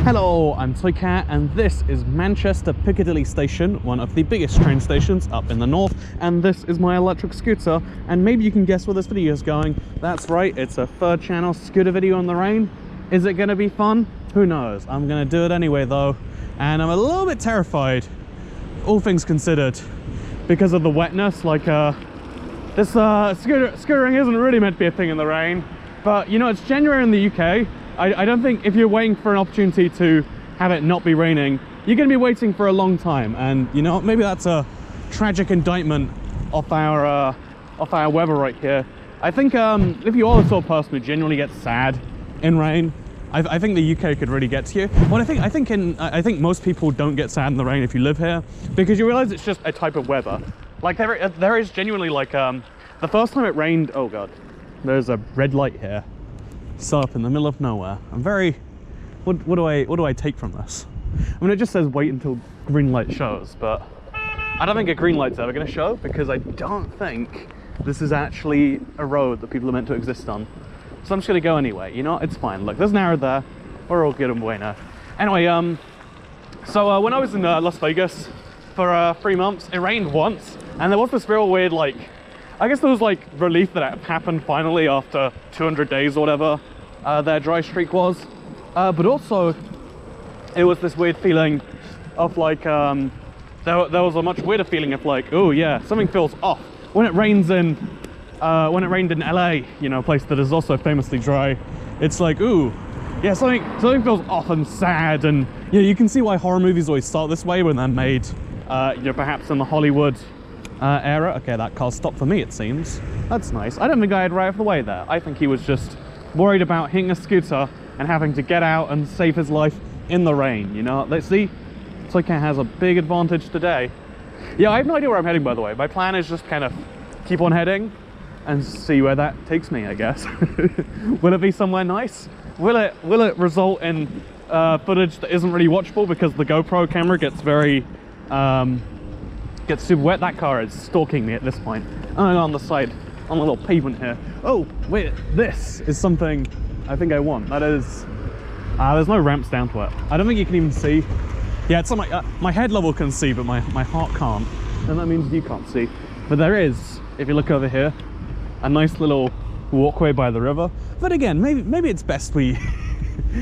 Hello, I'm Toycat and this is Manchester Piccadilly Station, one of the biggest train stations up in the north, and this is my electric scooter. And maybe you can guess where this video is going. That's right, it's a third channel scooter video in the rain. Is it gonna be fun? Who knows? I'm gonna do it anyway though, and I'm a little bit terrified, all things considered, because of the wetness. Like this scootering isn't really meant to be a thing in the rain, but you know, it's January in the UK. I don't think if you're waiting for an opportunity to have it not be raining, you're going to be waiting for a long time. And you know, maybe that's a tragic indictment of our weather right here. I think if you are the sort of person who genuinely gets sad in rain, I think the UK could really get to you. Well, I think most people don't get sad in the rain if you live here, because you realize it's just a type of weather. Like there is genuinely, like the first time it rained, oh god, there's a red light here. So up in the middle of nowhere. I'm very, what do I take from this? I mean, it just says wait until green light shows, but I don't think a green light's ever going to show, because I don't think this is actually a road that people are meant to exist on. So I'm just going to go anyway. You know, it's fine. Look, there's an arrow there. We're all good and bueno. Anyway, so when I was in Las Vegas for 3 months, it rained once, and there was this real weird, like, I guess there was like relief that it happened finally after 200 days or whatever their dry streak was. But also, it was this weird feeling of like, there was a much weirder feeling of like, oh yeah, something feels off. When it rains in, when it rained in LA, you know, a place that is also famously dry, it's like, ooh, yeah, something feels off and sad. And you know, you can see why horror movies always start this way when they're made, you know, perhaps in the Hollywood era. Okay, that car stopped for me, it seems. That's nice. I don't think I had right off the way there. I think he was just worried about hitting a scooter and having to get out and save his life in the rain, you know? Let's see. Toycat has a big advantage today. Yeah, I have no idea where I'm heading, by the way. My plan is just kind of keep on heading and see where that takes me, I guess. Will it be somewhere nice? Will it result in footage that isn't really watchable because the GoPro camera gets very gets super wet? That car is stalking me at this point. And on the side, on the little pavement here. Oh, wait, this is something I think I want. That is, there's no ramps down to it. I don't think you can even see. Yeah, it's on my head level can see, but my heart can't. And that means you can't see. But there is, if you look over here, a nice little walkway by the river. But again, maybe it's best we,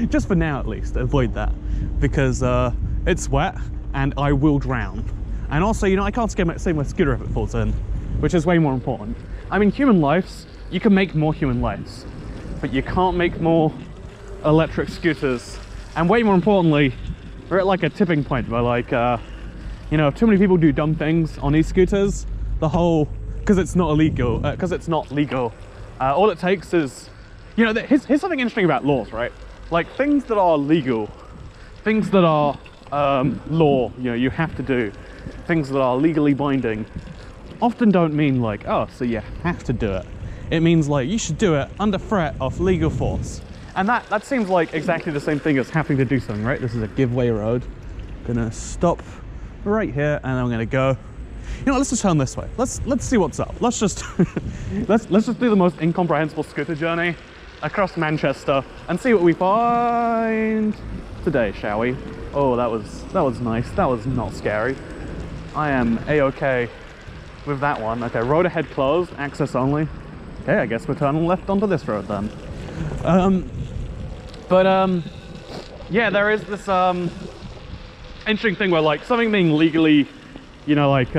just for now at least, avoid that. Because it's wet and I will drown. And also, you know, I can't save my scooter if it falls in, which is way more important. I mean, human lives, you can make more human lives, but you can't make more electric scooters. And way more importantly, we're at like a tipping point where, like, you know, if too many people do dumb things on e-scooters, the whole, because it's not illegal, all it takes is, you know, here's something interesting about laws, right? Like, things that are legal, things that are law, you know, you have to do, things that are legally binding, often don't mean like, oh, so you have to do it. It means like you should do it under threat of legal force. And that seems like exactly the same thing as having to do something, right? This is a giveaway road. Gonna stop right here and I'm gonna go. You know what, let's just turn this way. Let's see what's up. Let's just let's just do the most incomprehensible scooter journey across Manchester and see what we find today, shall we? Oh, that was nice. That was not scary. I am a-okay with that one. Okay, road ahead closed, access only. Okay, I guess we're turning left onto this road then. Yeah, there is this interesting thing where, like, something being legally, you know, like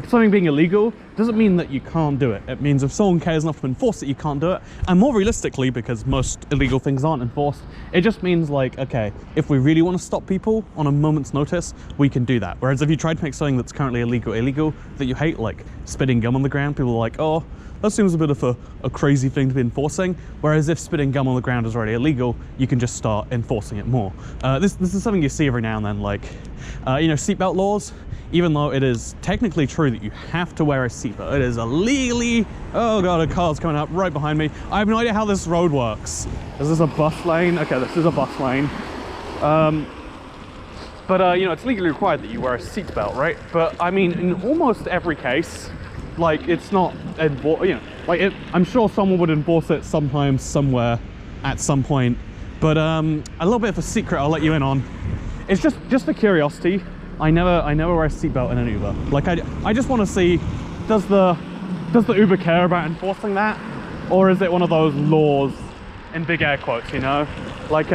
something being illegal doesn't mean that you can't do it. It means if someone cares enough to enforce it, you can't do it. And more realistically, because most illegal things aren't enforced, it just means like, okay, if we really want to stop people on a moment's notice, we can do that. Whereas if you try to make something that's currently illegal that you hate, like spitting gum on the ground, people are like, oh, that seems a bit of a crazy thing to be enforcing. Whereas if spitting gum on the ground is already illegal, you can just start enforcing it more. This is something you see every now and then, like, you know, seatbelt laws. Even though it is technically true that you have to wear a seatbelt, it is illegally, oh god, a car's coming up right behind me. I have no idea how this road works. Is this a bus lane? Okay, this is a bus lane. You know, it's legally required that you wear a seatbelt, right? But I mean, in almost every case, like, it's not, you know, like, I'm sure someone would enforce it sometime, somewhere, at some point. But a little bit of a secret I'll let you in on. It's just for curiosity. I never wear a seatbelt in an Uber. Like I just want to see, does the Uber care about enforcing that, or is it one of those laws in big air quotes, you know? Like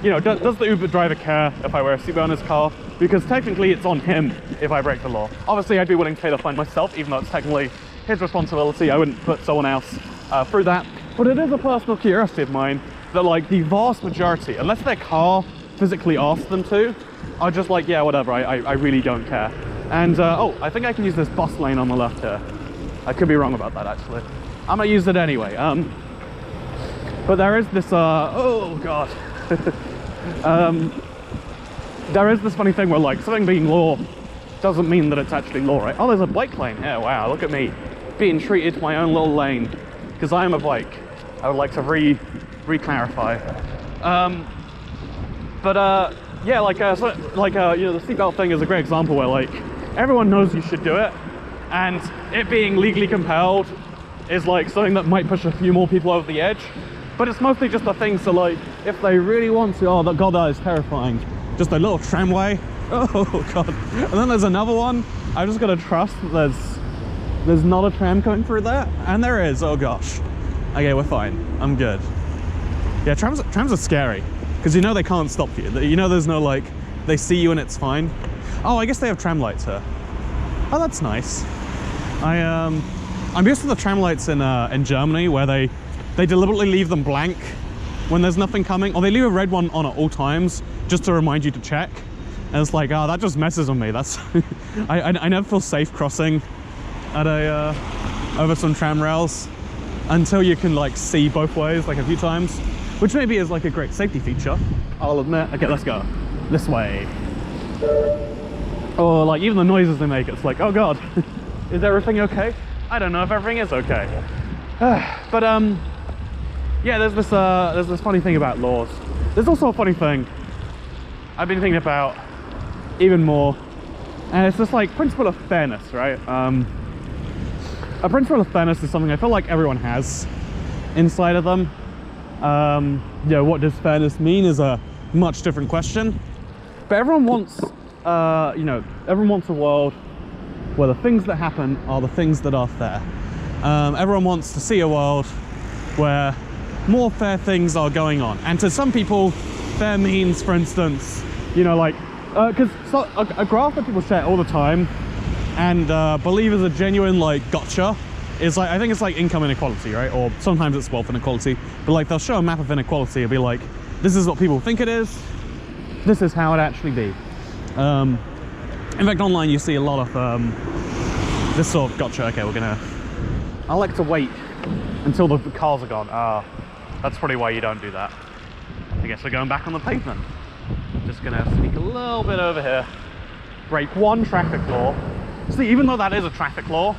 you know, does the Uber driver care if I wear a seatbelt in his car? Because technically it's on him if I break the law. Obviously I'd be willing to pay the fine myself, even though it's technically his responsibility. I wouldn't put someone else through that. But it is a personal curiosity of mine that like the vast majority, unless their car physically asks them to, are just like, yeah, whatever, I really don't care. And oh, I think I can use this bus lane on the left here. I could be wrong about that actually. I'm gonna use it anyway. But there is this oh god. There is this funny thing where like something being law doesn't mean that it's actually law, right? Oh, there's a bike lane here. Wow, look at me being treated to my own little lane because I am a bike. I would like to re-clarify. Yeah, like you know, the seatbelt thing is a great example where like everyone knows you should do it, and it being legally compelled is like something that might push a few more people over the edge. But it's mostly just a thing, so like if they really want to, oh god, that is terrifying. Just a little tramway. Oh god. And then there's another one. I'm just gonna trust that there's not a tram coming through there, and there is. Oh gosh. Okay, we're fine. I'm good. Yeah, trams are scary because you know they can't stop you. You know there's no like, they see you and it's fine. Oh, I guess they have tram lights here. Oh, that's nice. I'm used to the tram lights in Germany where they deliberately leave them blank when there's nothing coming, or they leave a red one on at all times just to remind you to check. And it's like, oh, that just messes with me. That's I never feel safe crossing at a over some tram rails until you can like see both ways like a few times, which maybe is like a great safety feature, I'll admit. Okay, let's go this way. Or like even the noises they make, it's like, oh god, is everything okay? I don't know if everything is okay. But yeah, there's this funny thing about laws. There's also a funny thing I've been thinking about even more, and it's this like principle of fairness, right? A principle of fairness is something I feel like everyone has inside of them. Yeah, what does fairness mean is a much different question, but everyone wants you know, everyone wants a world where the things that happen are the things that are fair. Everyone wants to see a world where more fair things are going on, and to some people fair means, for instance, you know, like because a graph that people share all the time and believe is a genuine like gotcha is like, I think it's like income inequality, right? Or sometimes it's wealth inequality, but like they'll show a map of inequality and be like, this is what people think it is, this is how it actually be. In fact, online you see a lot of this sort of gotcha. Okay, I like to wait until the cars are gone. Ah, that's probably why you don't do that. I guess we're going back on the pavement. Just gonna sneak a little bit over here, break one traffic law. See, even though that is a traffic law,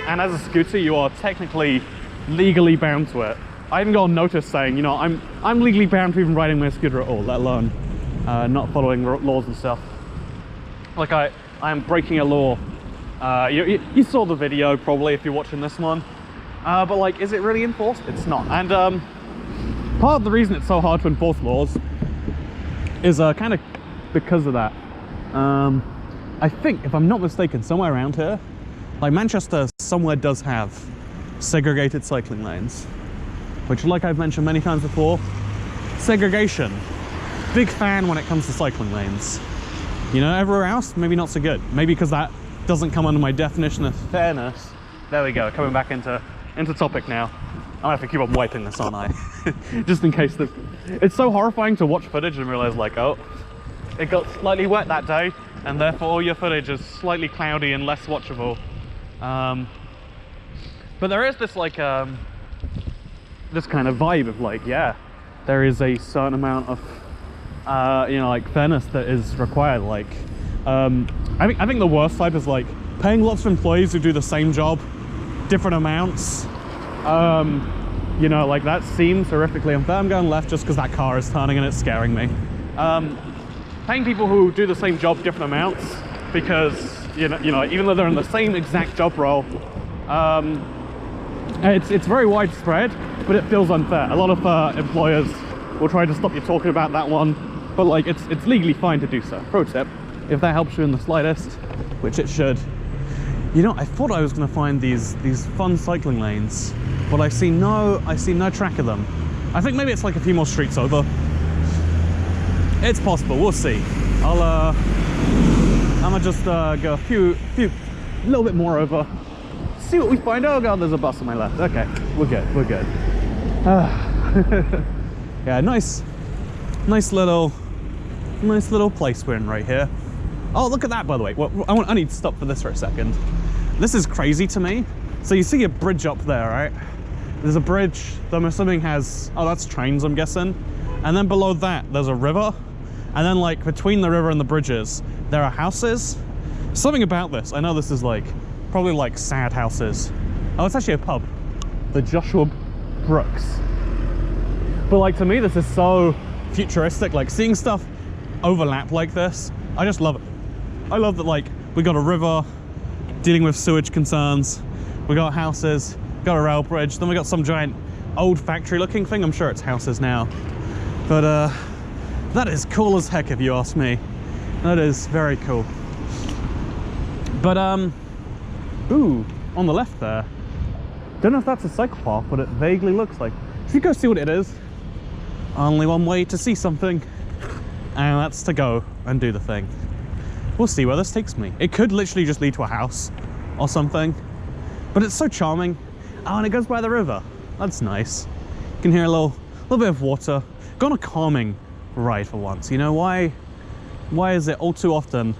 and as a scooter you are technically legally bound to it, I even got a notice saying, you know, I'm legally bound to even riding my scooter at all, let alone not following laws and stuff. Like I am breaking a law. You saw the video probably if you're watching this one, but like, is it really enforced? It's not. And part of the reason it's so hard to enforce laws is kind of because of that. I think, if I'm not mistaken, somewhere around here, like Manchester somewhere does have segregated cycling lanes, which, like I've mentioned many times before, segregation, big fan when it comes to cycling lanes. You know, everywhere else, maybe not so good. Maybe because that doesn't come under my definition of fairness. There we go, coming back into topic now. I'm gonna have to keep on wiping this, aren't I? Just in case it's so horrifying to watch footage and realize like, oh, it got slightly wet that day, and therefore all your footage is slightly cloudy and less watchable. But there is this like, this kind of vibe of like, yeah, there is a certain amount of, you know, like fairness that is required. Like, I think the worst type is like paying lots of employees who do the same job, different amounts. You know, like that seems horrifically unfair. I'm going left just because that car is turning and it's scaring me. Paying people who do the same job different amounts because, you know, even though they're in the same exact job role, it's very widespread, but it feels unfair. A lot of employers will try to stop you talking about that one, but like it's legally fine to do so. Pro tip, if that helps you in the slightest, which it should. You know, I thought I was going to find these fun cycling lanes, but I see no track of them. I think maybe it's like a few more streets over. It's possible, we'll see. I'm gonna just go a little bit more over, see what we find. Oh god, there's a bus on my left. Okay, we're good. Yeah, nice little place we're in right here. Oh, look at that, by the way. Well, I need to stop for this for a second. This is crazy to me. So you see a bridge up there, right? There's a bridge that I'm assuming has, oh, that's trains, I'm guessing. And then below that, there's a river. And then like between the river and the bridges, there are houses. Something about this, I know this is like, probably like sad houses. Oh, it's actually a pub. The Joshua Brooks. But like to me, this is so futuristic. Like seeing stuff overlap like this, I just love it. I love that like we got a river dealing with sewage concerns, we got houses, got a rail bridge, then we got some giant old factory looking thing. I'm sure it's houses now, but that is cool as heck if you ask me. That is very cool. But ooh, on the left there, don't know if that's a cycle path, but it vaguely looks like. Should we go see what it is? Only one way to see something, and that's to go and do the thing. We'll see where this takes me. It could literally just lead to a house or something, but it's so charming. Oh, and it goes by the river. That's nice. You can hear a little bit of water. Go on a calming ride for once. You know, why is it all too often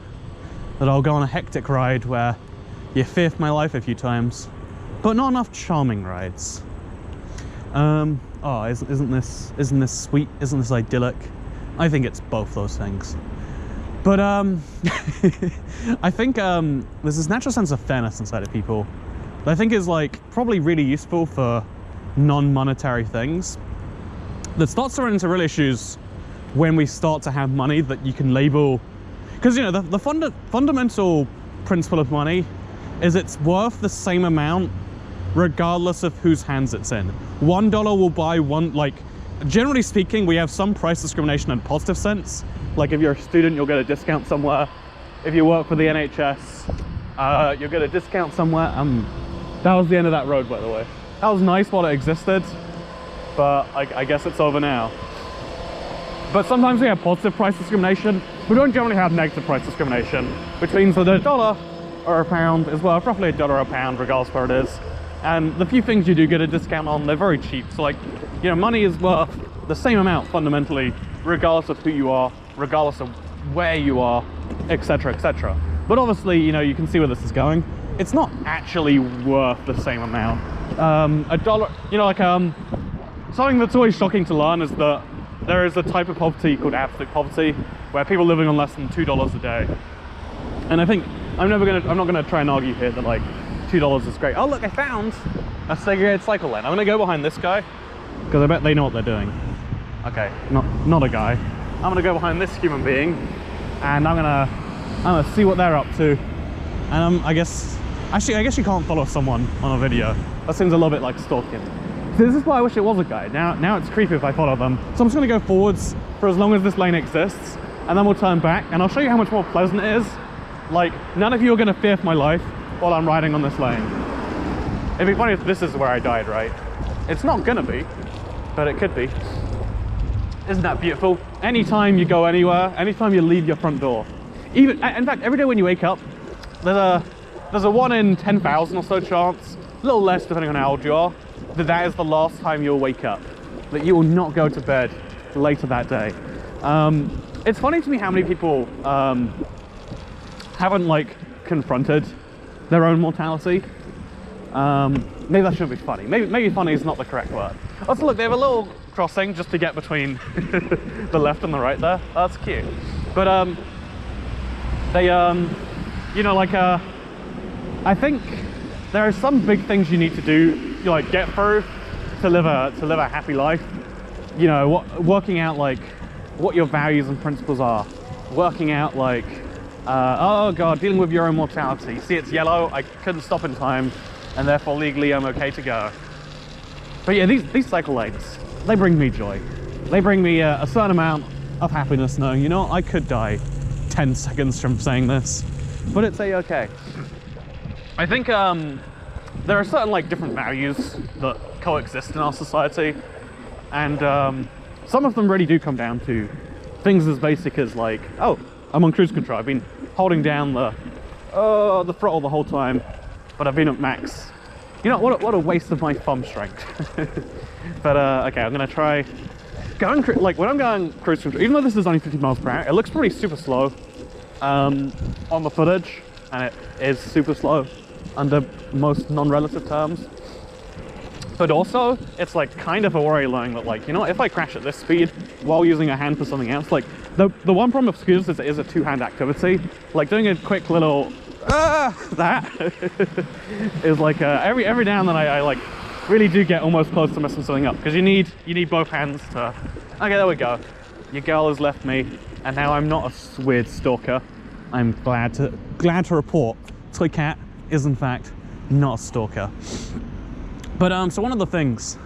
that I'll go on a hectic ride where you fear for my life a few times, but not enough charming rides? Oh, isn't this sweet? Isn't this idyllic? I think it's both those things. But I think there's this natural sense of fairness inside of people that I think is like probably really useful for non-monetary things, that starts to run into real issues when we start to have money that you can label. Because, you know, the fundamental principle of money is it's worth the same amount regardless of whose hands it's in. $1 will buy one, like, generally speaking, we have some price discrimination in a positive sense. Like if you're a student, you'll get a discount somewhere. If you work for the NHS, you'll get a discount somewhere. That was the end of that road, by the way. That was nice while it existed, but I guess it's over now. But sometimes we have positive price discrimination. We don't generally have negative price discrimination, which means that $1 or a pound is worth roughly $1 or a pound, regardless of where it is. And the few things you do get a discount on, they're very cheap. So like, you know, money is worth the same amount fundamentally, regardless of who you are, regardless of where you are, etc., etc. But obviously, you know, you can see where this is going. It's not actually worth the same amount. $1, you know, like something that's always shocking to learn is that there is a type of poverty called absolute poverty, where people are living on less than $2 a day. And I think I'm not gonna try and argue here that like $2 is great. Oh look, I found a segregated cycle lane. I'm gonna go behind this guy because I bet they know what they're doing. Okay, not a guy. I'm gonna go behind this human being, and I'm gonna see what they're up to. And I guess you can't follow someone on a video. That seems a little bit like stalking. So this is why I wish it was a guy. Now it's creepy if I follow them. So I'm just gonna go forwards for as long as this lane exists, and then we'll turn back, and I'll show you how much more pleasant it is. Like, none of you are gonna fear for my life while I'm riding on this lane. It'd be funny if this is where I died, right? It's not gonna be, but it could be. Isn't that beautiful? Anytime you go anywhere, anytime you leave your front door, even, in fact, every day when you wake up, there's a 1 in 10,000 or so chance, a little less depending on how old you are, that is the last time you'll wake up, that you will not go to bed later that day. It's funny to me how many people haven't like confronted their own mortality. Maybe that shouldn't be funny. Maybe funny is not the correct word. Also, look, they have a little crossing just to get between the left and the right there. That's cute. But they, you know, like I think there are some big things you need to do, like get through to live a happy life. You know, working out like what your values and principles are. Working out like, oh god, dealing with your own mortality. See, it's yellow. I couldn't stop in time, and therefore legally I'm okay to go. But yeah, these cycle lanes, they bring me joy. they bring me a certain amount of happiness knowing, you know, I could die 10 seconds from saying this, but it's a-okay. I think there are certain like different values that coexist in our society, and some of them really do come down to things as basic as like, oh, I'm on cruise control, I've been holding down the throttle the whole time, but I've been at max. You know, what a waste of my thumb strength. But okay, I'm gonna try going, like when I'm going cruise control, even though this is only 50 miles per hour, it looks pretty super slow on the footage, and it is super slow under most non-relative terms. But also, it's like kind of a worry knowing that, like, you know, if I crash at this speed while using a hand for something else, like the one problem of scooters is it is a two-hand activity. Like doing a quick little that is like every now and then I like really do get almost close to messing something up, because you need both hands to. Okay, there we go. Your girl has left me, and now I'm not a weird stalker. I'm glad to report Toy Cat is in fact not a stalker. But so one of the things,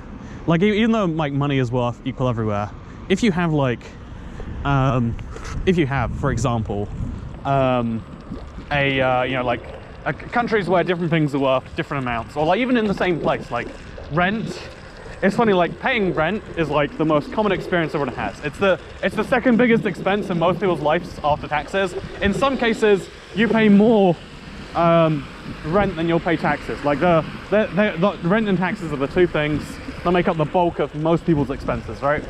like even though like money is worth equal everywhere, if you have like for example you know, like countries where different things are worth different amounts, or like even in the same place, like rent. It's funny, like paying rent is like the most common experience everyone has. It's the second biggest expense in most people's lives after taxes. In some cases, you pay more rent than you'll pay taxes. Like the rent and taxes are the two things that make up the bulk of most people's expenses, right?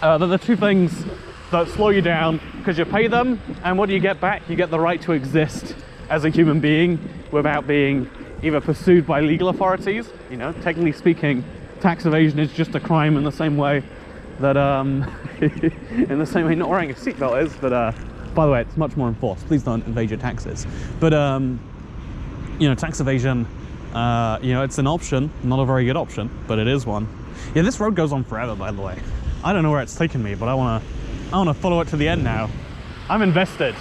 They're the two things that slow you down because you pay them, and what do you get back? You get the right to exist as a human being without being either pursued by legal authorities. You know, technically speaking, tax evasion is just a crime in the same way that in the same way not wearing a seatbelt is. But by the way, it's much more enforced. Please don't evade your taxes. But you know, tax evasion, you know, it's an option, not a very good option, but it is one. Yeah, this road goes on forever, by the way. I don't know where it's taken me, but I wanna follow it to the end now. I'm invested.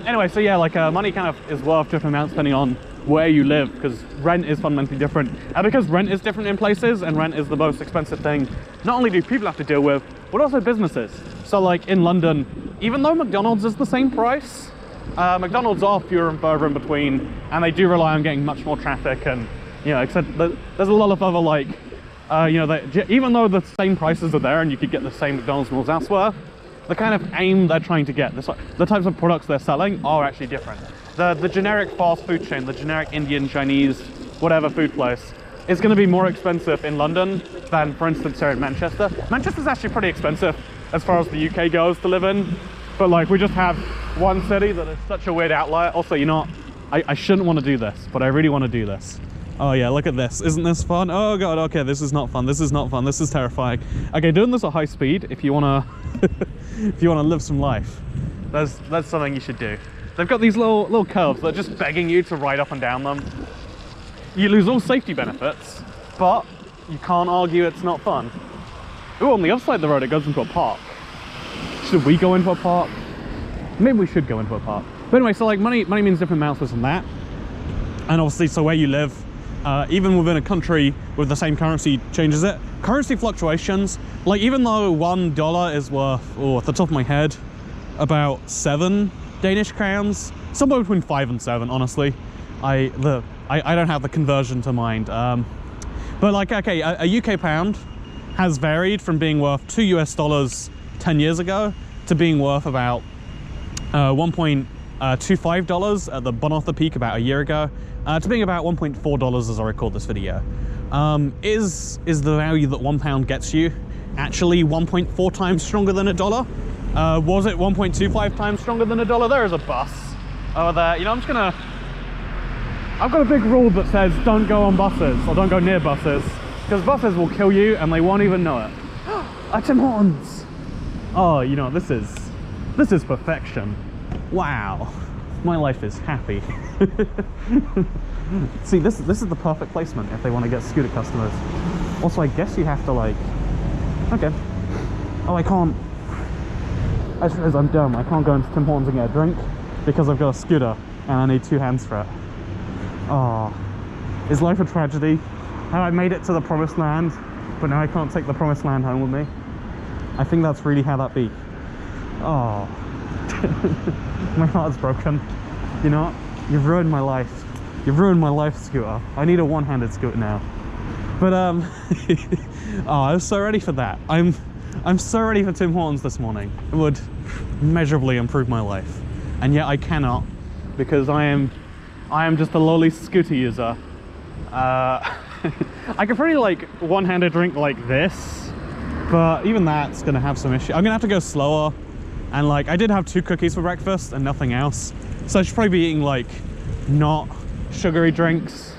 Anyway, so yeah, like money kind of is worth different amounts depending on where you live, because rent is fundamentally different. And because rent is different in places, and rent is the most expensive thing, not only do people have to deal with, but also businesses. So like in London, even though McDonald's is the same price, McDonald's are fewer and further in between, and they do rely on getting much more traffic, and you know, except there's a lot of other like, you know, even though the same prices are there and you could get the same McDonald's meals elsewhere, the kind of aim they're trying to get, the types of products they're selling are actually different. The generic fast food chain, the generic Indian, Chinese, whatever food place, is going to be more expensive in London than, for instance, here in Manchester. Manchester's actually pretty expensive as far as the UK goes to live in, but like we just have one city that is such a weird outlier. Also, you know, I shouldn't want to do this, but I really want to do this. Oh yeah, look at this. Isn't this fun? Oh god, okay, this is not fun. This is not fun. This is terrifying. Okay, doing this at high speed, if you wanna if you wanna live some life, that's something you should do. They've got these little curves that are just begging you to ride up and down them. You lose all safety benefits, but you can't argue it's not fun. Ooh, on the other side of the road it goes into a park. Should we go into a park? Maybe we should go into a park. But anyway, so like money means different amounts than that. And obviously, so where you live, even within a country with the same currency changes it. Currency fluctuations, like even though $1 is worth, off the top of my head, about 7 Danish crowns, somewhere between 5 and 7, honestly. I don't have the conversion to mind. But like, okay, a UK pound has varied from being worth $2 10 years ago to being worth about $1.25 at the Bonhoeffer peak about a year ago, to being about $1.4 as I record this video. Is the value that £1 gets you actually 1.4 times stronger than $1? Was it 1.25 times stronger than $1? There is a bus over there. You know, I've got a big rule that says don't go on buses, or don't go near buses, because buses will kill you and they won't even know it. Tim Hortons! Oh, you know, this is perfection. Wow, my life is happy. See, this is the perfect placement if they want to get scooter customers. Also, I guess you have to like, okay. Oh, I can't. I just realized I'm dumb. I can't go into Tim Hortons and get a drink because I've got a scooter and I need 2 hands for it. Oh, is life a tragedy? Have I made it to the promised land, but now I can't take the promised land home with me? I think that's really how that be. Oh, my heart's broken. You know what? You've ruined my life. You've ruined my life, Scooter. I need a one-handed scooter now. But oh, I was so ready for that. I'm so ready for Tim Hortons this morning. It would measurably improve my life, and yet I cannot, because I am just a lowly scooter user. I could probably like one-handed drink like this, but even that's gonna have some issue. I'm gonna have to go slower, and like I did have 2 cookies for breakfast and nothing else, so I should probably be eating like not sugary drinks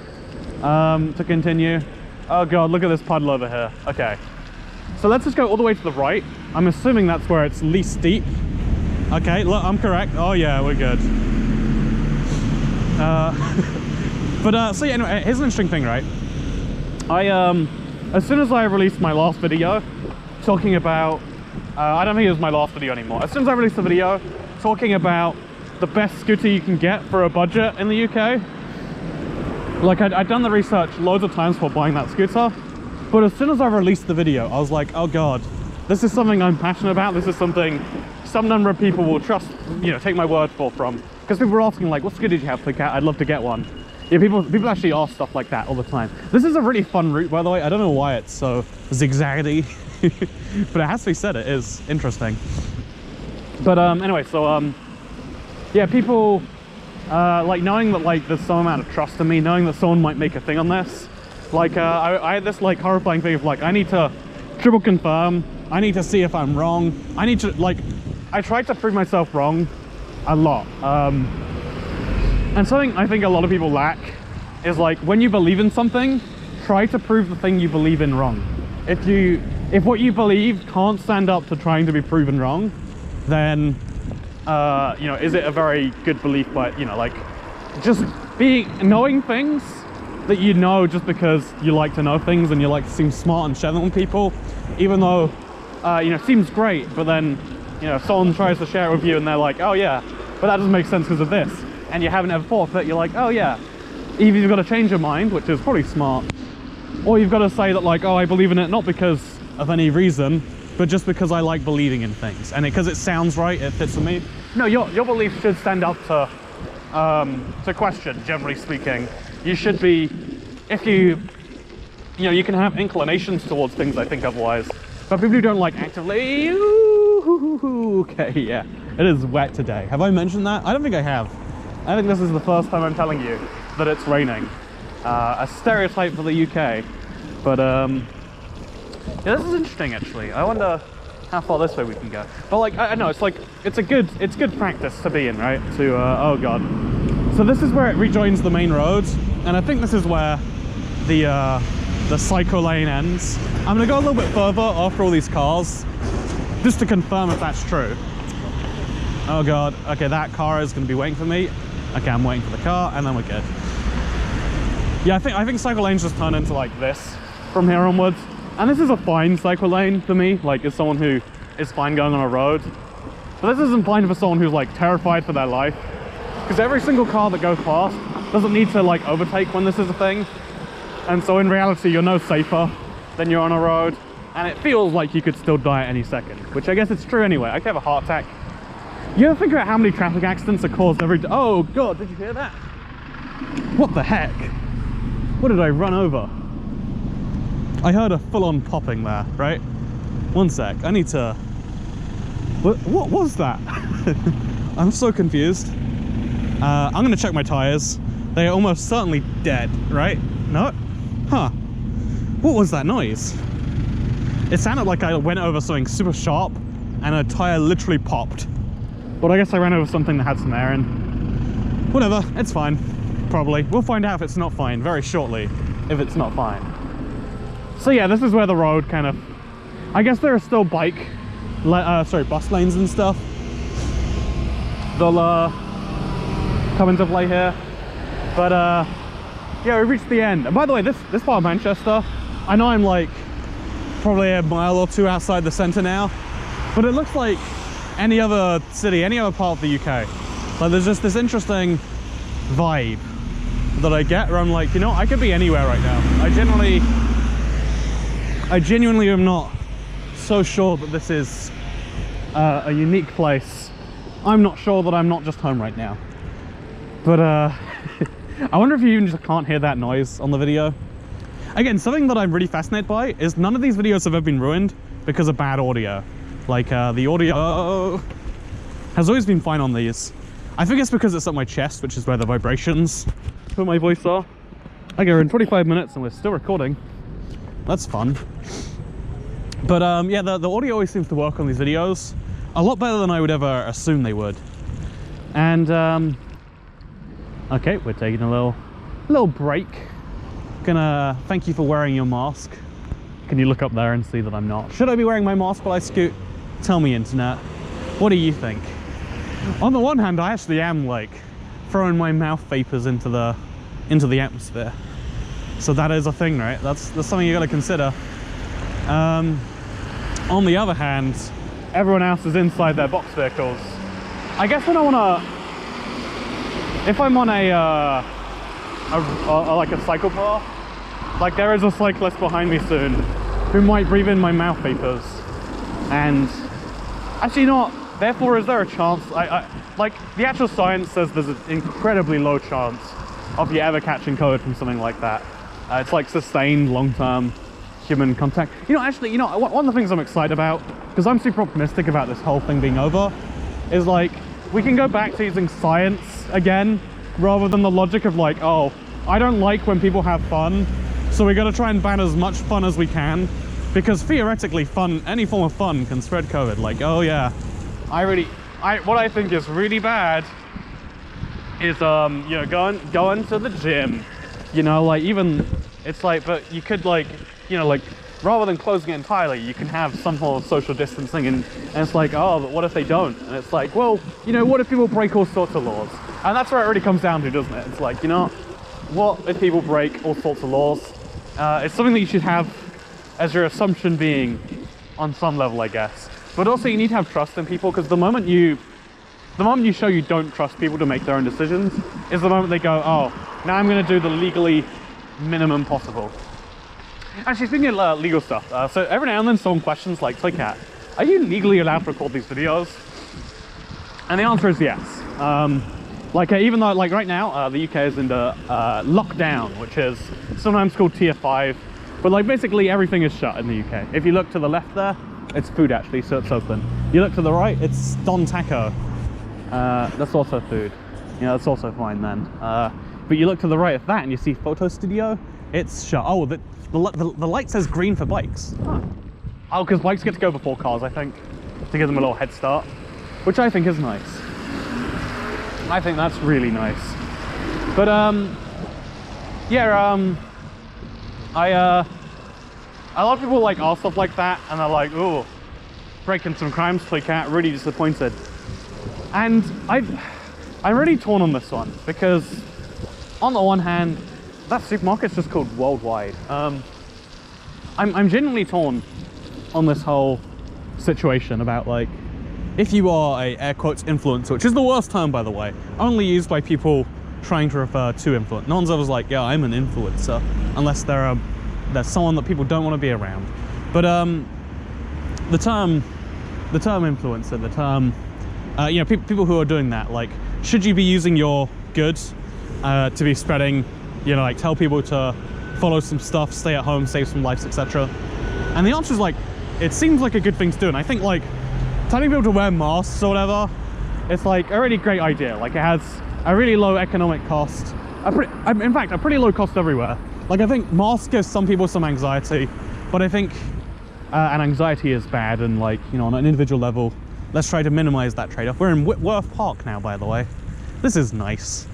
to continue. Oh god, look at this puddle over here. Okay, so let's just go all the way to the right. I'm assuming that's where it's least steep. Okay, look, I'm correct. Oh yeah, we're good. So yeah, anyway, here's an interesting thing, right? As soon as I released my last video talking about, I don't think it was my last video anymore. As soon as I released the video talking about the best scooter you can get for a budget in the UK, like I'd done the research loads of times for buying that scooter, but as soon as I released the video, I was like, oh god, this is something I'm passionate about. This is something some number of people will trust, you know, take my word for from. Because people were asking like, what scooter did you have, Cat? I'd love to get one. Yeah, people actually ask stuff like that all the time. This is a really fun route, by the way. I don't know why it's so zigzaggy, but it has to be said, it is interesting. But anyway, so yeah, people like knowing that like there's some amount of trust in me, knowing that someone might make a thing on this. Like I had this like horrifying thing of like, I need to triple confirm. I need to see if I'm wrong. I need to like, I tried to prove myself wrong a lot. And something I think a lot of people lack is like, when you believe in something, try to prove the thing you believe in wrong. If what you believe can't stand up to trying to be proven wrong, then you know, is it a very good belief? But you know, like just knowing things that you know just because you like to know things and you like to seem smart and share them with people, even though you know, seems great, but then you know, someone tries to share it with you and they're like, oh yeah, but that doesn't make sense because of this. And you haven't ever thought of it, you're like, oh yeah. Either you've got to change your mind, which is probably smart, or you've got to say that like, oh, I believe in it not because of any reason, but just because I like believing in things. And because it sounds right, it fits with me. No, your belief should stand up to question, generally speaking. You should be, if you know, you can have inclinations towards things, I think, otherwise. But people who don't like actively, okay, yeah, it is wet today. Have I mentioned that? I don't think I have. I think this is the first time I'm telling you that it's raining. A stereotype for the UK. But yeah, this is interesting actually. I wonder how far this way we can go. But like, I know it's like, it's good practice to be in, right? To oh god. So this is where it rejoins the main road, and I think this is where the cycle lane ends. I'm gonna go a little bit further after all these cars, just to confirm if that's true. Oh god, okay, that car is gonna be waiting for me. Okay, I'm waiting for the car, and then we're good. Yeah, I think cycle lanes just turn into like this from here onwards. And this is a fine cycle lane for me, like as someone who is fine going on a road. But this isn't fine for someone who's like terrified for their life. Because every single car that goes past doesn't need to like overtake when this is a thing. And so in reality, you're no safer than you're on a road. And it feels like you could still die at any second, which I guess it's true anyway. I could have a heart attack. You ever think about how many traffic accidents are caused every day? Oh god, did you hear that? What the heck? What did I run over? I heard a full-on popping there, right? One sec, I need to... What was that? I'm so confused. I'm gonna check my tires. They are almost certainly dead, right? No? Huh. What was that noise? It sounded like I went over something super sharp and a tire literally popped. But I guess I ran over something that had some air in. Whatever, it's fine. Probably. We'll find out if it's not fine very shortly, if it's not fine. So yeah, this is where the road kind of... I guess there are still bus lanes and stuff. They'll come into play here. But yeah, we reached the end. And by the way, this part of Manchester, I know I'm like probably a mile or two outside the centre now, but it looks like any other city, any other part of the UK. Like there's just this interesting vibe that I get where I'm like, you know, I could be anywhere right now. I genuinely am not so sure that this is a unique place. I'm not sure that I'm not just home right now. But I wonder if you even just can't hear that noise on the video. Again, something that I'm really fascinated by is none of these videos have ever been ruined because of bad audio. Like the audio has always been fine on these. I think it's because it's at my chest, which is where the vibrations for my voice are. Okay, we're in 25 minutes and we're still recording. That's fun. But yeah, the audio always seems to work on these videos a lot better than I would ever assume they would. And okay, we're taking a little break. Gonna thank you for wearing your mask. Can you look up there and see that I'm not? Should I be wearing my mask while I scoot? Tell me, internet. What do you think? On the one hand, I actually am like throwing my mouth vapors into the atmosphere. So that is a thing, right? That's something you gotta consider. On the other hand, everyone else is inside their box vehicles. I guess when I wanna, if I'm on like a cycle path, like there is a cyclist behind me soon who might breathe in my mouth vapors. And actually not, therefore is there a chance, like the actual science says there's an incredibly low chance of you ever catching COVID from something like that. It's like sustained long-term human contact. You know, actually, you know, one of the things I'm excited about, because I'm super optimistic about this whole thing being over, is like, we can go back to using science again, rather than the logic of like, oh, I don't like when people have fun, so we gotta try and ban as much fun as we can, because theoretically fun, any form of fun can spread COVID. Like, oh yeah, what I think is really bad is, you know, going to the gym, you know, like even, it's like, but you could like, you know, like, rather than closing it entirely, you can have some form of social distancing, and it's like, oh, but what if they don't? And it's like, well, you know, what if people break all sorts of laws? And that's where it really comes down to, doesn't it? It's like, you know, what if people break all sorts of laws? It's something that you should have as your assumption being on some level, I guess. But also you need to have trust in people, because the moment you show you don't trust people to make their own decisions is the moment they go, oh, now I'm going to do the legally minimum possible. Actually, speaking of legal stuff, so every now and then someone questions like, Toycat, are you legally allowed to record these videos? And the answer is yes. Like even though, like right now, the UK is into lockdown, which is sometimes called tier 5, but like basically everything is shut in the UK. If you look to the left there, it's food actually, so it's open. You look to the right, it's Don Taco. That's also food. You know, that's also fine then. But you look to the right of that and you see photo studio, it's shut. Oh, the light says green for bikes. Huh. Oh, because bikes get to go before cars, I think, to give them a little head start, which I think is nice. I think that's really nice. But yeah, a lot of people like ask stuff like that, and they're like, "Oh, breaking some crimes, Toycat, really disappointed." And I'm really torn on this one, because on the one hand, that supermarket's just called Worldwide. I'm genuinely torn on this whole situation about like, if you are a air quotes influencer, which is the worst term by the way, only used by people trying to refer to influence. No one's ever like, yeah, I'm an influencer, unless they're someone that people don't want to be around. But the term influencer, the term, you know, people who are doing that, like, should you be using your goods to be spreading, you know, like tell people to follow some stuff, stay at home, save some lives, etc. And the answer is like, it seems like a good thing to do. And I think like telling people to wear masks or whatever, it's like a really great idea. Like it has a really low economic cost, in fact, a pretty low cost everywhere. Like I think masks give some people some anxiety, but I think and anxiety is bad, and like, you know, on an individual level, let's try to minimize that trade-off. We're in Whitworth Park now, by the way. This is nice.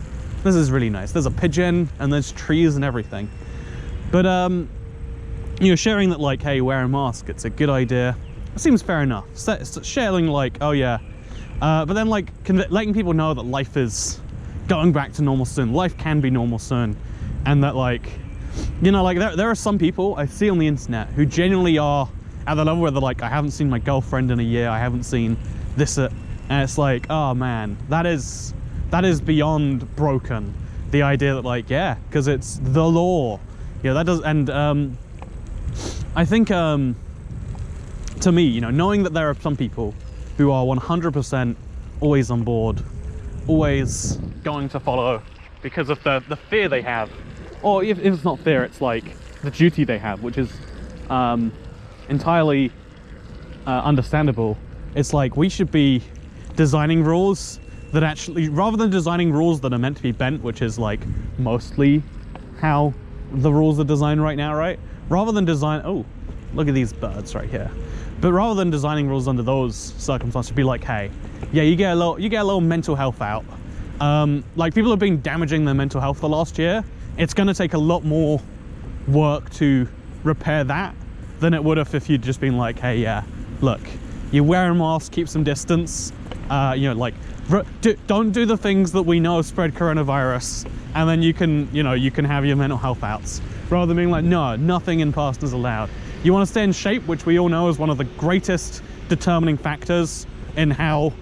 This is really nice. There's a pigeon and there's trees and everything. But you know, sharing that like, hey, wear a mask, it's a good idea, it seems fair enough. Sharing like, oh yeah, but then like letting people know that life is going back to normal soon. Life can be normal soon, and that like, you know, like there are some people I see on the internet who genuinely are at the level where they're like, I haven't seen my girlfriend in a year, I haven't seen this, and it's like, oh man, that is beyond broken the idea that like, yeah, because it's the law. Yeah, that does. And I think to me, you know, knowing that there are some people who are 100% always on board, always going to follow because of the fear they have, or if it's not fear, it's like the duty they have, which is entirely understandable. It's like we should be designing rules that actually, rather than designing rules that are meant to be bent, which is like mostly how the rules are designed right now, right? Rather than design, oh, look at these birds right here. But rather than designing rules under those circumstances, be like, hey, yeah, you get a little mental health out. Like people have been damaging their mental health the last year. It's going to take a lot more work to repair that than it would have if you'd just been like, hey, yeah, look, you wear a mask, keep some distance, you know, like, don't do the things that we know spread coronavirus, and then you can, you know, you can have your mental health outs, rather than being like, no, nothing in person is allowed. You want to stay in shape, which we all know is one of the greatest determining factors in how,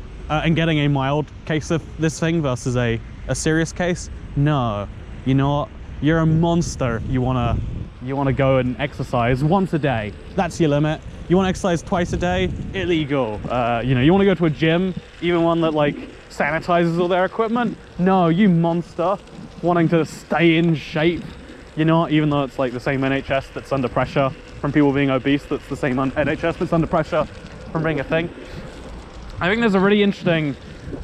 in getting a mild case of this thing versus a serious case. No, you know what? You're a monster. You want to go and exercise once a day. That's your limit. You want to exercise twice a day? Illegal. You know, you want to go to a gym, even one that like sanitizes all their equipment? No, you monster. Wanting to stay in shape. You know, even though it's like the same NHS that's under pressure from people being obese, that's the same NHS that's under pressure from being a thing. I think there's a really interesting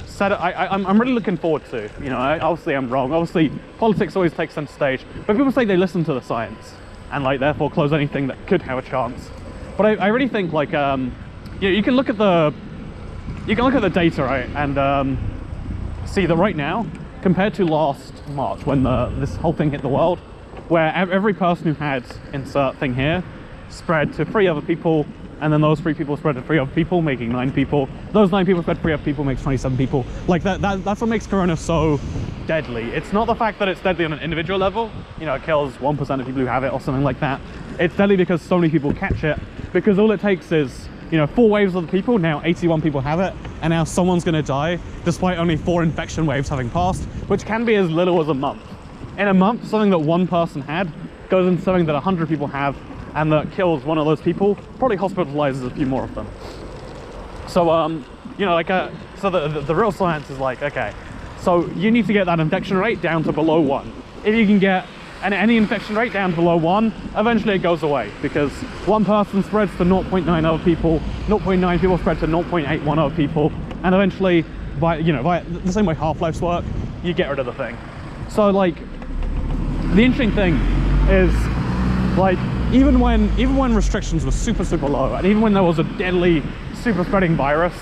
set. I'm really looking forward to, you know, obviously I'm wrong. Obviously politics always takes center stage, but people say they listen to the science and like therefore close anything that could have a chance. But I really think like, you know, you can look at the data, right, and see that right now, compared to last March when this whole thing hit the world, where every person who had insert thing here spread to 3 other people, and then those 3 people spread to 3 other people, making 9 people. Those 9 people spread to 3 other people, makes 27 people. Like that's what makes corona so deadly. It's not the fact that it's deadly on an individual level, you know, it kills 1% of people who have it or something like that. It's deadly because so many people catch it, because all it takes is, you know, 4 waves of the people, now 81 people have it, and now someone's gonna die despite only 4 infection waves having passed, which can be as little as a month. In a month, something that 1 person had goes into something that 100 people have, and that kills 1 of those people, probably hospitalizes a few more of them. So, you know, like, so the real science is like, okay, so you need to get that infection rate down to below 1. If you can get any infection rate down to below 1, eventually it goes away, because 1 person spreads to 0.9 other people, 0.9 people spread to 0.81 other people, and eventually, by the same way half-lives work, you get rid of the thing. So, like, the interesting thing is, like, even when restrictions were super low, and even when there was a deadly super spreading virus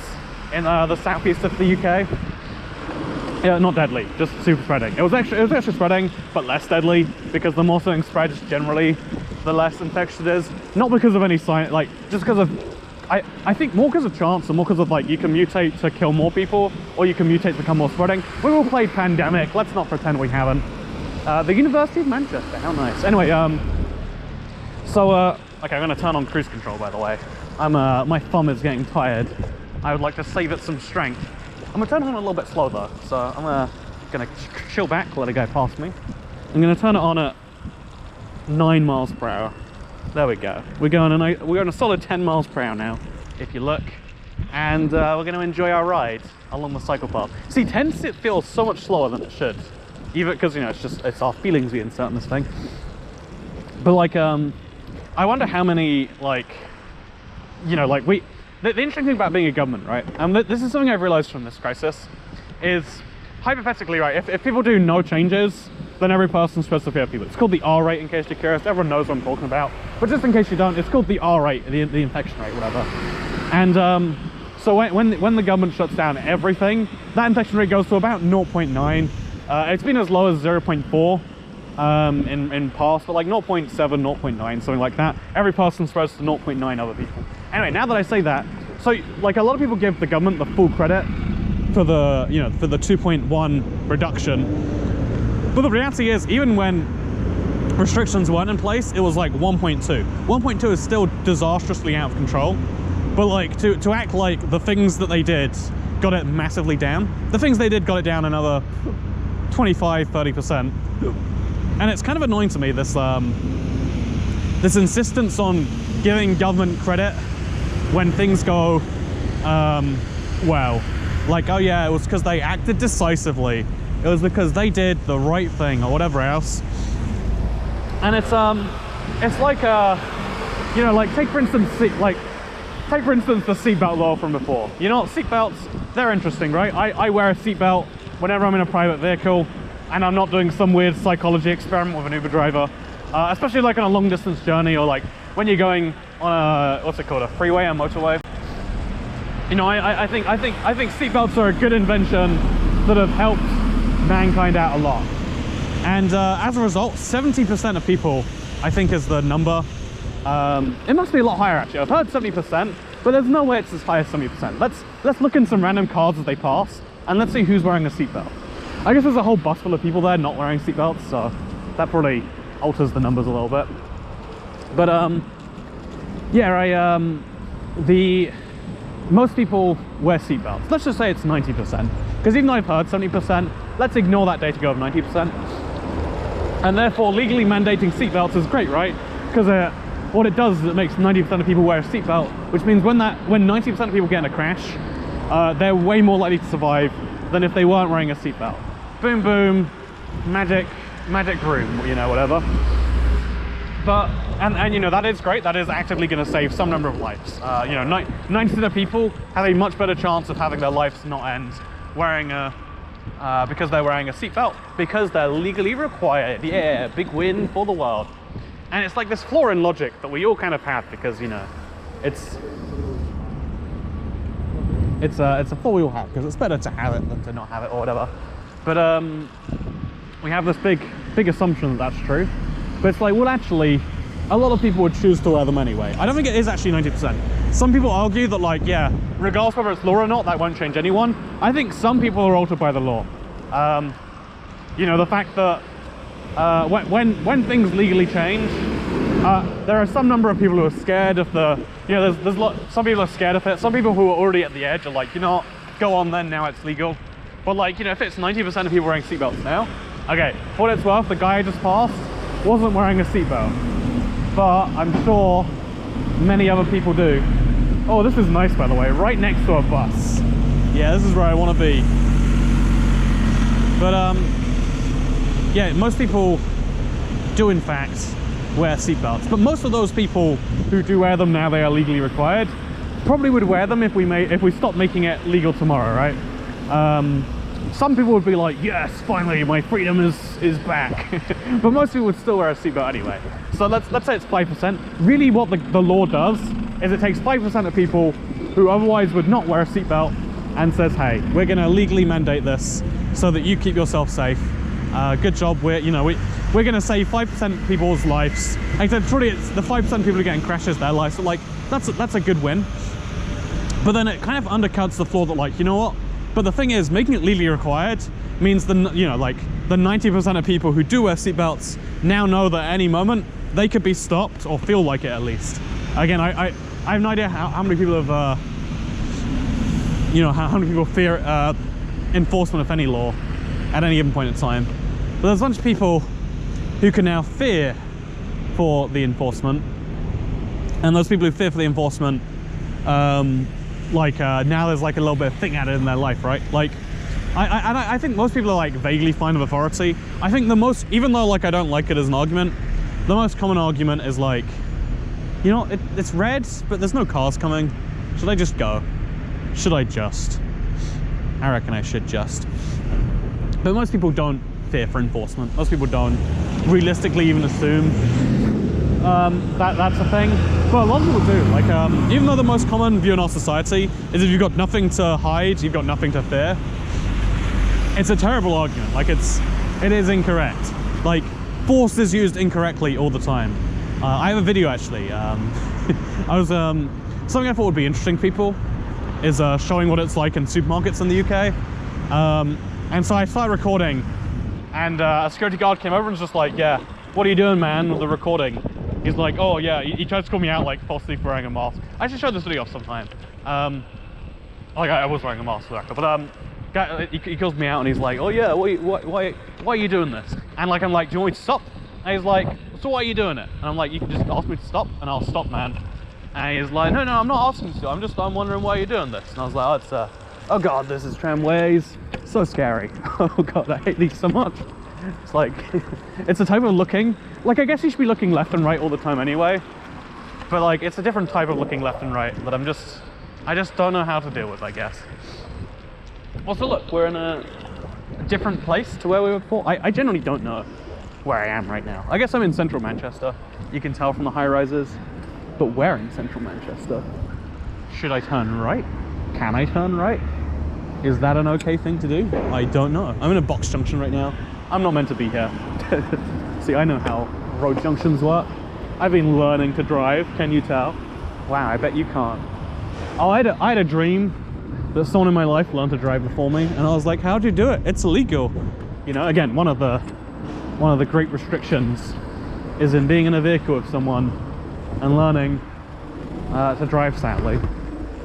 in the southeast of the UK, yeah, not deadly, just super spreading. It was actually spreading, but less deadly, because the more something spreads, generally, the less infectious it is. Not because of any science, like, just because of, I think more because of chance, and more because of, like, you can mutate to kill more people, or you can mutate to become more spreading. We've all played Pandemic, let's not pretend we haven't. The University of Manchester, how nice. Anyway, so, okay, I'm gonna turn on cruise control, by the way. My thumb is getting tired. I would like to save it some strength. I'm gonna turn it on a little bit slow though, so I'm gonna chill back, let it go past me. I'm gonna turn it on at 9 miles per hour. There we go. We're going a solid 10 miles per hour now, if you look. And we're gonna enjoy our ride along the cycle path. See, it feels so much slower than it should. Even because, you know, it's our feelings we insert in this thing. But like, I wonder how many, like, you know, like the interesting thing about being a government, right? And this is something I've realized from this crisis, is hypothetically, right, if people do no changes, then every person's supposed to fear people. It's called the R rate, in case you're curious. Everyone knows what I'm talking about. But just in case you don't, it's called the R rate, the infection rate, whatever. And so when the government shuts down everything, that infection rate goes to about 0.9. It's been as low as 0.4 in past, but like 0.7, 0.9, something like that. Every person spreads to 0.9 other people. Anyway, now that I say that, so like a lot of people give the government the full credit for the, you know, for the 2.1 reduction. But the reality is, even when restrictions weren't in place, it was like 1.2. 1.2 is still disastrously out of control. But like to act like the things that they did got it massively down. The things they did got it down another 25–30%. And it's kind of annoying to me, this this insistence on giving government credit when things go well. Like, oh yeah, it was because they acted decisively, it was because they did the right thing, or whatever else. And it's like you know, like take for instance the seatbelt law from before. You know, seatbelts, they're interesting, right? I wear a seatbelt whenever I'm in a private vehicle and I'm not doing some weird psychology experiment with an Uber driver, especially like on a long distance journey, or like when you're going on a, what's it called, a freeway, a motorway. You know, I think seatbelts are a good invention that have helped mankind out a lot. And as a result, 70% of people, I think, is the number. It must be a lot higher actually. I've heard 70%, but there's no way it's as high as 70%. Let's look in some random cars as they pass, and let's see who's wearing a seatbelt. I guess there's a whole bus full of people there not wearing seatbelts, so that probably alters the numbers a little bit. But yeah, most people wear seatbelts. Let's just say it's 90%, because even though I've heard 70%, let's ignore that data go of 90%. And therefore, legally mandating seatbelts is great, right? Because what it does is it makes 90% of people wear a seatbelt, which means when 90% of people get in a crash, they're way more likely to survive than if they weren't wearing a seatbelt. Boom, boom, magic room, you know, whatever. But, and you know, that is great. That is actively going to save some number of lives. You know, 90% of people have a much better chance of having their lives not end wearing a, because they're wearing a seatbelt, because they're legally required. Yeah, big win for the world. And it's like this flaw in logic that we all kind of have, because, you know, it's a flaw we all have, because it's better to have it than to not have it, or whatever. But we have this big assumption that that's true. But it's like, well, actually, a lot of people would choose to wear them anyway. I don't think it is actually 90%. Some people argue that, like, yeah, regardless whether it's law or not, that won't change anyone. I think some people are altered by the law. You know, the fact that when things legally change, there are some number of people who are scared of the, you know, some people are scared of it. Some people who are already at the edge are like, you know, go on then, now it's legal. But like, you know, if it's 90% of people wearing seatbelts now, okay, for what it's worth, the guy I just passed wasn't wearing a seatbelt, but I'm sure many other people do. Oh, this is nice, by the way, right next to a bus. Yeah, this is where I want to be. But yeah, most people do in fact wear seatbelts, but most of those people who do wear them now they are legally required probably would wear them if we stopped making it legal tomorrow, right? Some people would be like, yes, finally my freedom is back. But most people would still wear a seatbelt anyway. So let's say it's 5%. Really what the law does is it takes 5% of people who otherwise would not wear a seatbelt and says, hey, we're going to legally mandate this so that you keep yourself safe. Good job. We're going to save 5% of people's lives. Except truly it's the 5% of people who get in crashes, their lives. So like that's a good win. But then it kind of undercuts the flaw that, like, you know what? But the thing is, making it legally required means the 90% of people who do wear seatbelts now know that at any moment they could be stopped, or feel like it at least. Again, I have no idea how many people have you know, how many people fear enforcement of any law at any given point in time. But there's a bunch of people who can now fear for the enforcement, and those people who fear for the enforcement, now there's like a little bit of thing added in their life, right? Like, I think most people are like vaguely fine with authority. I think the most, even though like I don't like it as an argument, the most common argument is like, you know, it's red, but there's no cars coming. Should I just go? Should I just? I reckon I should just. But most people don't fear for enforcement. Most people don't realistically even assume that's a thing. But a lot of people do. Like, even though the most common view in our society is if you've got nothing to hide, you've got nothing to fear, it's a terrible argument. Like, it is incorrect. Like, force is used incorrectly all the time. I have a video actually. Something I thought would be interesting to people is showing what it's like in supermarkets in the UK. And so I started recording, and a security guard came over and was just like, yeah, what are you doing, man, with the recording? He's like, oh yeah, he tried to call me out like falsely for wearing a mask. I should show this video off sometime. Like I was wearing a mask, but he calls me out and he's like, oh yeah, why are you doing this? And like, I'm like, do you want me to stop? And he's like, so why are you doing it? And I'm like, you can just ask me to stop and I'll stop, man. And he's like, no, I'm not asking you to, I'm wondering why you're doing this. And I was like, oh, it's oh god, this is tramways, so scary. Oh god, I hate these so much. It's like, it's a type of looking, like I guess you should be looking left and right all the time anyway, but like it's a different type of looking left and right that I just don't know how to deal with, I guess. Also look, we're in a different place to where we were before. I generally don't know where I am right now. I guess I'm in central Manchester, you can tell from the high rises, but where in central Manchester? Should I turn right? Can I turn right? Is that an okay thing to do? I don't know. I'm in a box junction right now. I'm not meant to be here. See, I know how road junctions work. I've been learning to drive, can you tell? Wow, I bet you can't. Oh, I had a dream that someone in my life learned to drive before me, and I was like, how'd you do it? It's illegal. You know, again, one of the great restrictions is in being in a vehicle with someone and learning to drive, sadly.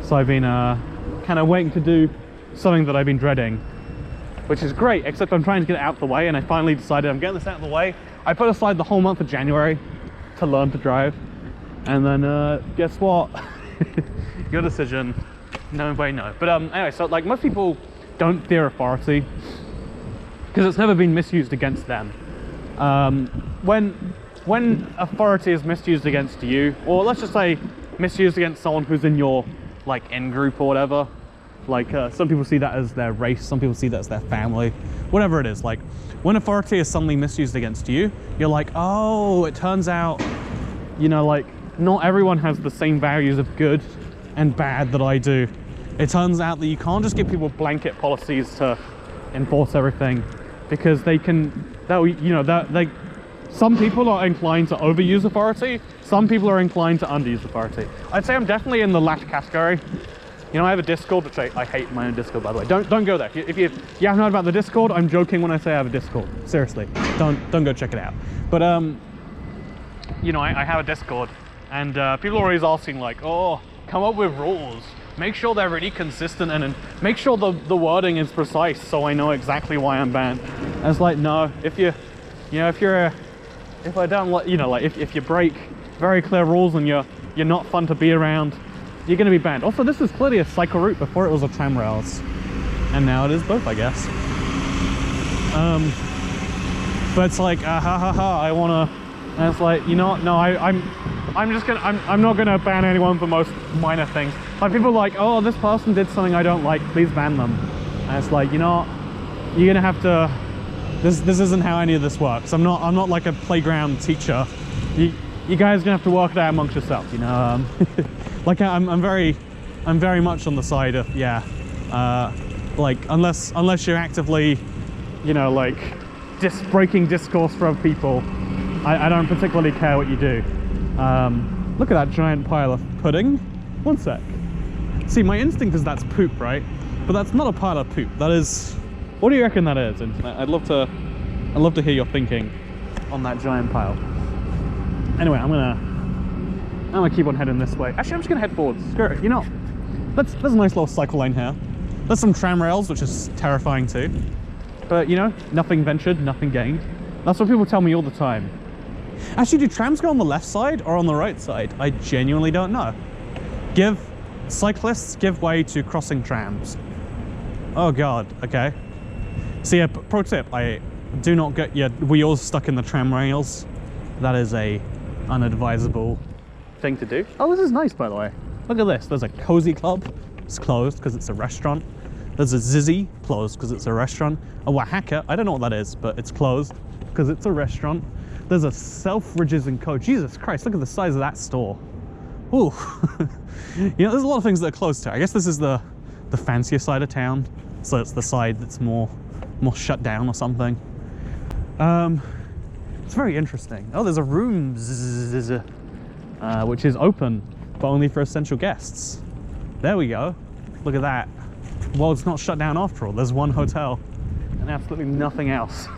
So I've been kind of waiting to do something that I've been dreading, which is great, except I'm trying to get it out of the way, and I finally decided I'm getting this out of the way. I put aside the whole month of January to learn to drive, and then guess what? Your decision, no way, no. But anyway, so like most people don't fear authority because it's never been misused against them. When authority is misused against you, or let's just say misused against someone who's in your like in-group or whatever, like some people see that as their race, some people see that as their family, whatever it is. Like when authority is suddenly misused against you, you're like, oh, it turns out, you know, like not everyone has the same values of good and bad that I do. It turns out that you can't just give people blanket policies to enforce everything, because some people are inclined to overuse authority, some people are inclined to underuse authority. I'd say I'm definitely in the latter category. You know, I have a Discord, which I hate my own Discord, by the way. Don't go there. If you haven't heard about the Discord, I'm joking when I say I have a Discord. Seriously, don't go check it out. But you know, I have a Discord, and people are always asking like, oh, come up with rules. Make sure they're really consistent, and make sure the wording is precise, so I know exactly why I'm banned. And it's like, no, if you break very clear rules and you're not fun to be around, you're going to be banned. Also, this is clearly a cycle route. Before it was a tram rails, and now it is both, I guess. But it's like, I wanna, and it's like, you know what? No, I'm not gonna ban anyone for most minor things. Like people are like, oh, this person did something I don't like, please ban them. And it's like, you know what? You're gonna have to. This isn't how any of this works. I'm not like a playground teacher. You guys are gonna have to work it out amongst yourselves, you know. Like I'm very much on the side of, yeah, like unless you're actively, you know, like breaking discourse for other people, I don't particularly care what you do. Look at that giant pile of pudding. One sec. See, my instinct is that's poop, right? But that's not a pile of poop. That is, what do you reckon that is, Internet? I'd love to hear your thinking on that giant pile. Anyway, I'm gonna keep on heading this way. Actually, I'm just gonna head forwards. Screw it. You know, there's a nice little cycle lane here. There's some tram rails, which is terrifying too. But you know, nothing ventured, nothing gained. That's what people tell me all the time. Actually, do trams go on the left side or on the right side? I genuinely don't know. Cyclists give way to crossing trams. Oh god, okay. So yeah, pro tip, do not get your wheels stuck in the tram rails. That is a unadvisable thing to do. Oh, this is nice, by the way. Look at this. There's a Cozy Club. It's closed because it's a restaurant. There's a Zizzy, closed because it's a restaurant. A Oaxaca, I don't know what that is, but it's closed because it's a restaurant. There's a Selfridges & Co. Jesus Christ, look at the size of that store. Ooh. You know, there's a lot of things that are closed to. I guess this is the fancier side of town, so it's the side that's more shut down or something. It's very interesting. Oh, there's a room which is open, but only for essential guests. There we go. Look at that. Well, it's not shut down after all. There's one hotel and absolutely nothing else.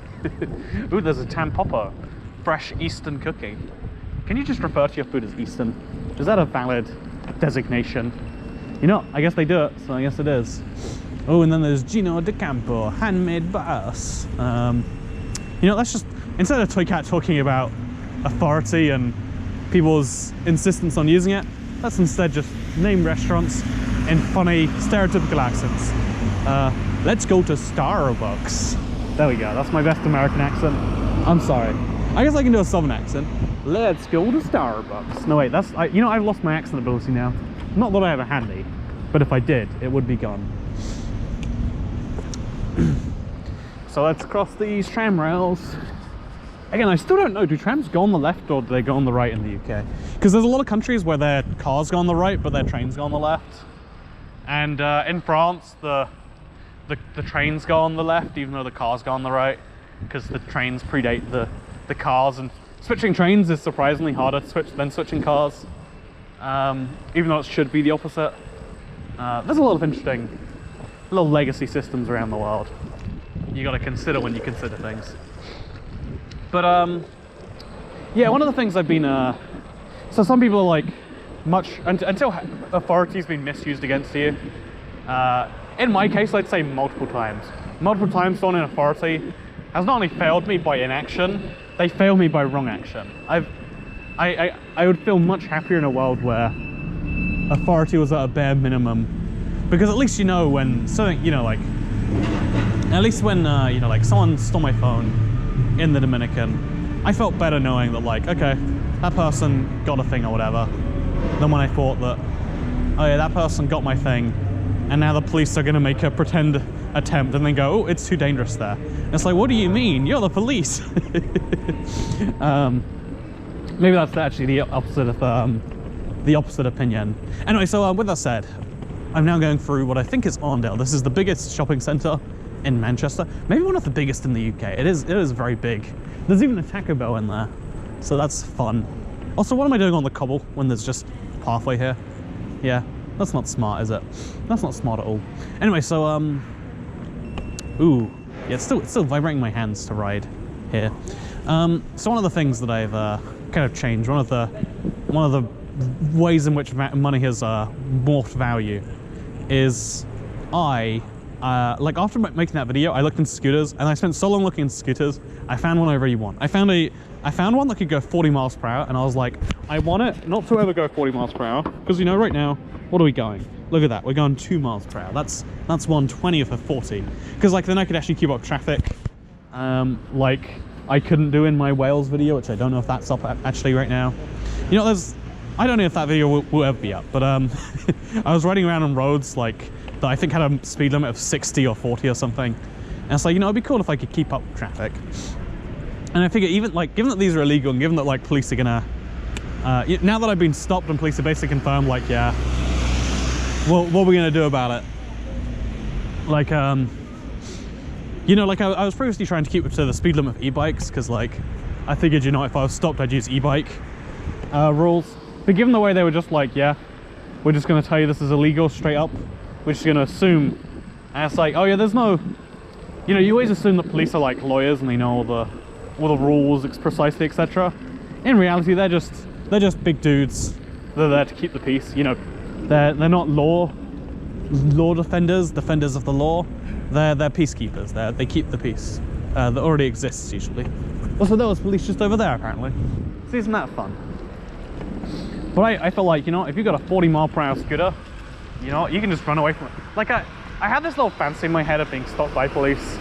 Ooh, there's a Tampopo. Fresh Eastern cooking. Can you just refer to your food as Eastern? Is that a valid designation? You know, I guess they do it, so I guess it is. Oh, and then there's Gino De Campo, handmade by us. You know, let's just, instead of Toycat talking about authority and people's insistence on using it, let's instead just name restaurants in funny, stereotypical accents. Let's go to Starbucks. There we go, that's my best American accent. I'm sorry. I guess I can do a Southern accent. Let's go to Starbucks. No wait, that's, you know, I've lost my accent ability now. Not that I have a handy, but if I did, it would be gone. So let's cross these tram rails. Again, I still don't know, do trams go on the left or do they go on the right in the UK? Because there's a lot of countries where their cars go on the right, but their trains go on the left. And in France, the trains go on the left, even though the cars go on the right, because the trains predate the cars, and switching trains is surprisingly harder to switch than switching cars, even though it should be the opposite. There's a lot of interesting little legacy systems around the world you got to consider when you consider things. But yeah, one of the things I've been so some people are like, until authority's been misused against you. In my case, I'd say multiple times someone in authority has not only failed me by inaction, they failed me by wrong action. I would feel much happier in a world where authority was at a bare minimum, because at least, you know, when something, you know, like, at least when you know, like someone stole my phone in the Dominican, I felt better knowing that, like, okay, that person got a thing or whatever, than when I thought that, oh yeah, that person got my thing, and now the police are going to make a pretend attempt and then go, oh, it's too dangerous there. And it's like, what do you mean? You're the police. Maybe that's actually the opposite opinion. Anyway, so with that said, I'm now going through what I think is Arndale. This is the biggest shopping centre in Manchester. Maybe one of the biggest in the UK. It is very big. There's even a Taco Bell in there, so that's fun. Also, what am I doing on the cobble when there's just pathway here? Yeah, that's not smart, is it? That's not smart at all. Anyway, so ooh, yeah, it's still vibrating my hands to ride here. So one of the things that I've kind of changed, one of the ways in which money has morphed value, is like after making that video, I looked into scooters, and I spent so long looking into scooters, I found one I really want. I found one that could go 40 miles per hour, and I was like, I want it not to ever go 40 miles per hour, because, you know, right now, what are we going? Look at that, we're going 2 miles per hour. That's 120 of a 40. Because, like, then I could actually keep up traffic, like I couldn't do in my Wales video, which I don't know if that's up actually right now. You know, I don't know if that video will ever be up, but I was riding around on roads, like, that I think had a speed limit of 60 or 40 or something. And it's like, you know, it'd be cool if I could keep up with traffic. And I figure, even, like, given that these are illegal, and given that, like, police are gonna, now that I've been stopped and police have basically confirmed, like, yeah, well, what are we gonna do about it? Like, you know, like, I was previously trying to keep up to the speed limit of e-bikes, because, like, I figured, you know, if I was stopped, I'd use e-bike rules. But given the way they were just like, yeah, we're just gonna tell you this is illegal straight up, we're just gonna assume, and it's like, oh yeah, there's no, you know, you always assume that police are like lawyers and they know all the rules precisely, etc. In reality, they're just big dudes. They're there to keep the peace. You know, they're not law defenders of the law. They're peacekeepers. They keep the peace that already exists usually. Also, there was police just over there apparently. So isn't that fun? But I feel like, you know, if you've got a 40 mile per hour scooter, you know, you can just run away from it. Like, I had this little fancy in my head of being stopped by police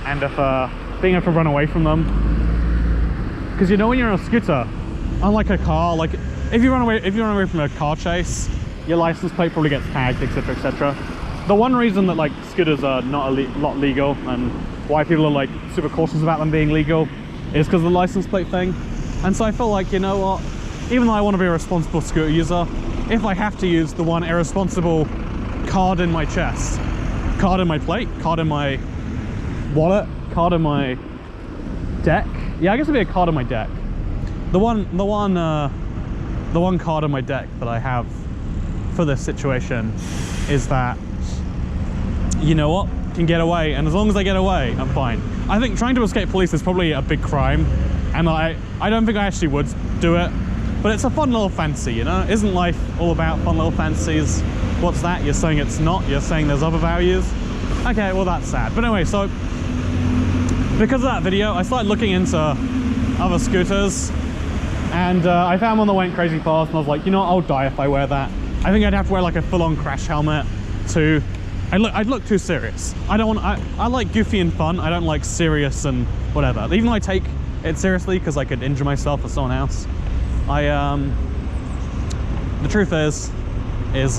and of being able to run away from them. Because, you know, when you're on a scooter, unlike a car, like, if you run away from a car chase, your license plate probably gets tagged, etc, etc. The one reason that, like, scooters are not legal, and why people are, like, super cautious about them being legal, is because of the license plate thing. And so I feel like, you know what, even though I want to be a responsible scooter user, if I have to use the one irresponsible card in my chest, card in my plate, card in my wallet, card in my deck, yeah, I guess it'd be a card in my deck. The one card in my deck that I have for this situation is that, you know what, can get away, and as long as I get away, I'm fine. I think trying to escape police is probably a big crime, and I don't think I actually would do it. But it's a fun little fancy, you know? Isn't life all about fun little fantasies? What's that? You're saying it's not? You're saying there's other values? Okay, well that's sad. But anyway, so because of that video, I started looking into other scooters, and I found one that went crazy fast, and I was like, you know what, I'll die if I wear that. I think I'd have to wear like a full-on crash helmet to... I'd look too serious. I don't want... I like goofy and fun. I don't like serious and whatever. Even though I take it seriously because I could injure myself or someone else, the truth is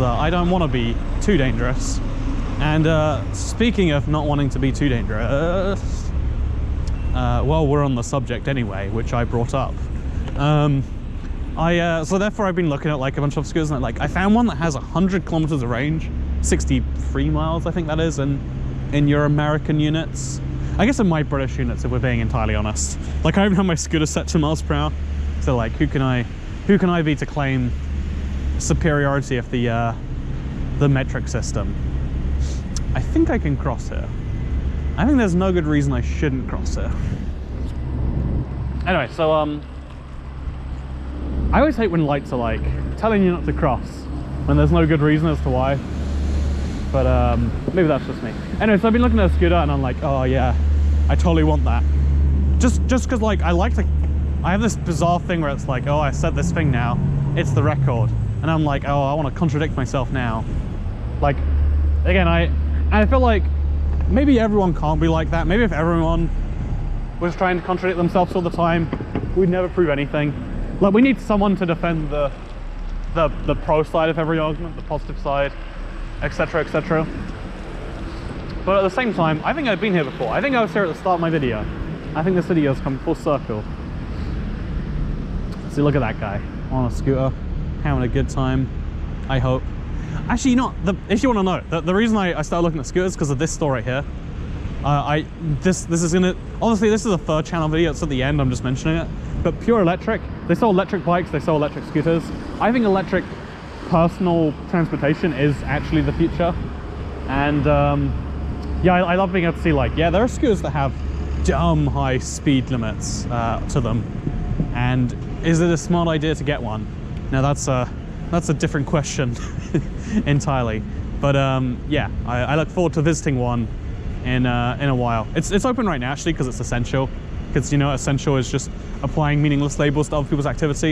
I don't want to be too dangerous. And speaking of not wanting to be too dangerous, well, we're on the subject anyway, which I brought up. So therefore I've been looking at like a bunch of scooters, and I found one that has 100 kilometers of range, 63 miles I think that is in your American units. I guess in my British units, if we're being entirely honest. Like, I even have my scooter set to miles per hour, so like who can I be to claim superiority of the metric system? I think I can cross here. I think there's no good reason I shouldn't cross here. Anyway, so I always hate when lights are like telling you not to cross when there's no good reason as to why. But maybe that's just me. Anyway, so I've been looking at a scooter and I'm like, oh yeah, I totally want that. Just because like I have this bizarre thing where it's like, oh, I said this thing now, it's the record. And I'm like, oh, I want to contradict myself now. Like, again, I feel like maybe everyone can't be like that. Maybe if everyone was trying to contradict themselves all the time, we'd never prove anything. Like, we need someone to defend the pro side of every argument, the positive side, etc, etc. But at the same time, I think I've been here before. I think I was here at the start of my video. I think this video has come full circle. See, look at that guy on a scooter, having a good time, I hope. Actually, you know, if you want to know, the reason I started looking at scooters is because of this store right here. This is gonna, obviously this is a third channel video, it's at the end, I'm just mentioning it. But Pure Electric, they sell electric bikes, they sell electric scooters. I think electric personal transportation is actually the future. And yeah, I love being able to see, like, yeah, there are scooters that have dumb high speed limits to them. And is it a smart idea to get one? Now that's a different question entirely. But yeah, I look forward to visiting one in a while. It's open right now actually because it's essential. Because, you know, essential is just applying meaningless labels to other people's activity.